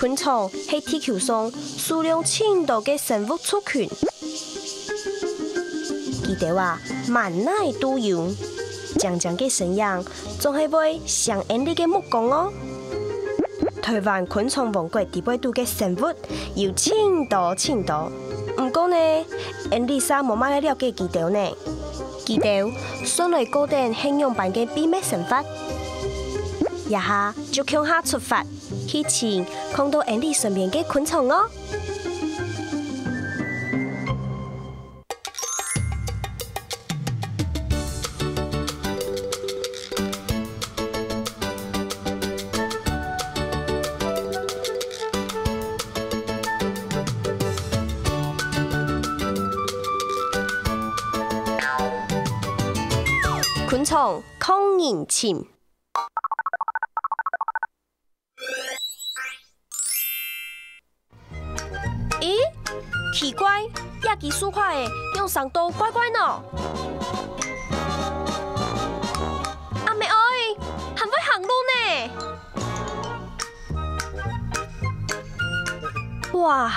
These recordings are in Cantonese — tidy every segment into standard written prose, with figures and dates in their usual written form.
昆虫是地球上数量最多嘅生物族群，佢哋話萬乃都有，長嘅身樣仲係會上眼你嘅目光哦。台灣昆蟲王國地位度嘅生物有千多，唔過呢，眼里沙冇乜了解佢哋呢。佢哋送來高等形容版嘅秘密生物，一下就向下出發，去前看到眼里身邊嘅昆蟲哦。昆蟲抗人情。咦，奇怪，亞基蘇塊誒，用上刀怪怪呢。阿妹愛，係咪行路呢？哇，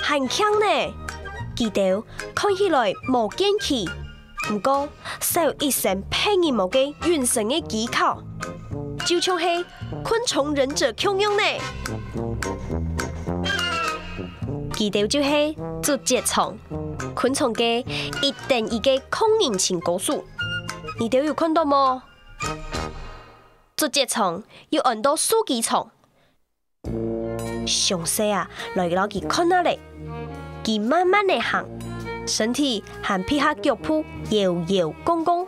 很強呢，記得看起來無驚奇。唔過，使有一身配羽毛嘅原生嘅技巧，就像係昆蟲忍者強用呢。記到就係竹節蟲，昆蟲嘅1.1嘅抗人情高數，你都有看到冇？竹節蟲有很多樹基蟲，詳細啊，來攞佢看下嚟，佢慢慢地行。身體還撇下腳蹼搖搖晃晃，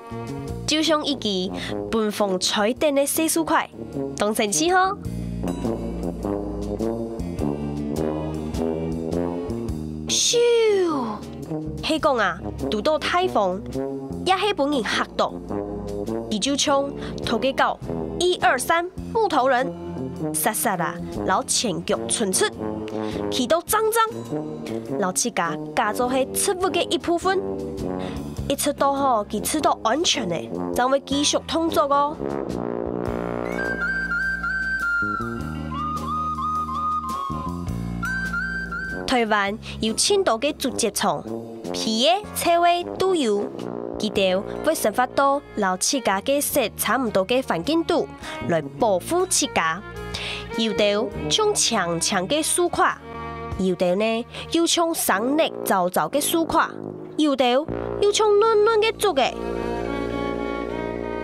就像一支半風吹電的細樹塊，當神奇呵！咻，係講啊，遇到颱風，也係本人嚇到，佢就像頭嘅狗1、2、3木頭人，實實啊，攞前腳伸出。企到髒，老刺架假做係植物嘅一部分，一出到好，佢吃到安全嘅，就會繼續動作哦。台灣有千多嘅竹節蟲，皮嘅、刺蝟都有，佢哋會生發到老刺架嘅色差唔多嘅環境度，來保護刺架。有的像長嘅樹塊，有的呢又像生力皺嘅樹塊，有的又像嫩嘅竹嘅。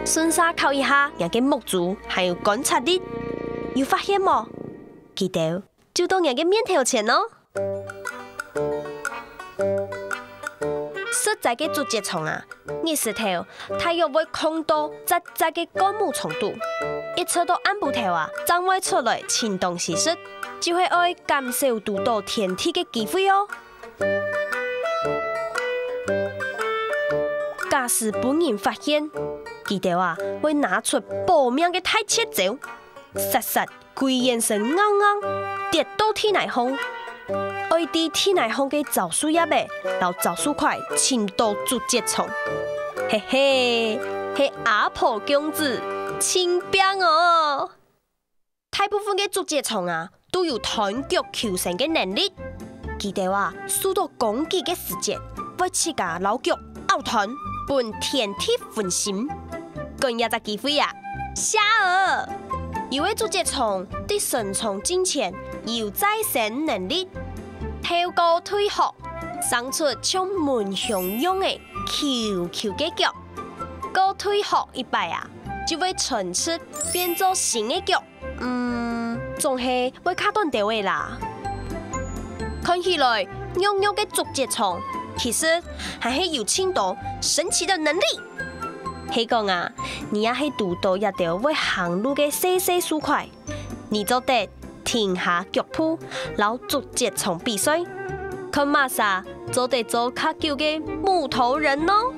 順沙靠一下人嘅木柱，還有觀察力，有發現冇？佢哋就到人嘅面頭前咯。實在嘅竹節蟲啊，日時頭它又會看到窄嘅灌木叢度。一出到暗部頭啊，將會出來親動其實，就會愛減少遇到天敵嘅機會哦。假使本人發現，佢哋啊會拿出搏命嘅大切爪，實規眼神啱啱跌到天內空，愛啲天內空嘅棗樹葉嘅，留棗樹塊親到竹節蟲，嘿嘿，係阿婆公子。清兵哦！大部分嘅竹節蟲啊，都有彈腳求生嘅能力。佢哋話，受到攻擊嘅時節，會自家老腳拗彈，本天敵分心。今日個機會啊，下饵！有位竹節蟲對生蟲進前有再生能力，透過退殼，生出像門熊樣嘅球嘅腳，個退殼一擺啊！就會從此變做新嘅腳，仲係會卡斷掉嘅啦。看起來肉肉嘅竹節蟲，其實還係有青島神奇的能力。係講啊，你也係遇到一條會行路嘅細樹塊，你就得停下腳蹼，撈竹節蟲比賽，看馬啥就得做較久嘅木頭人咯。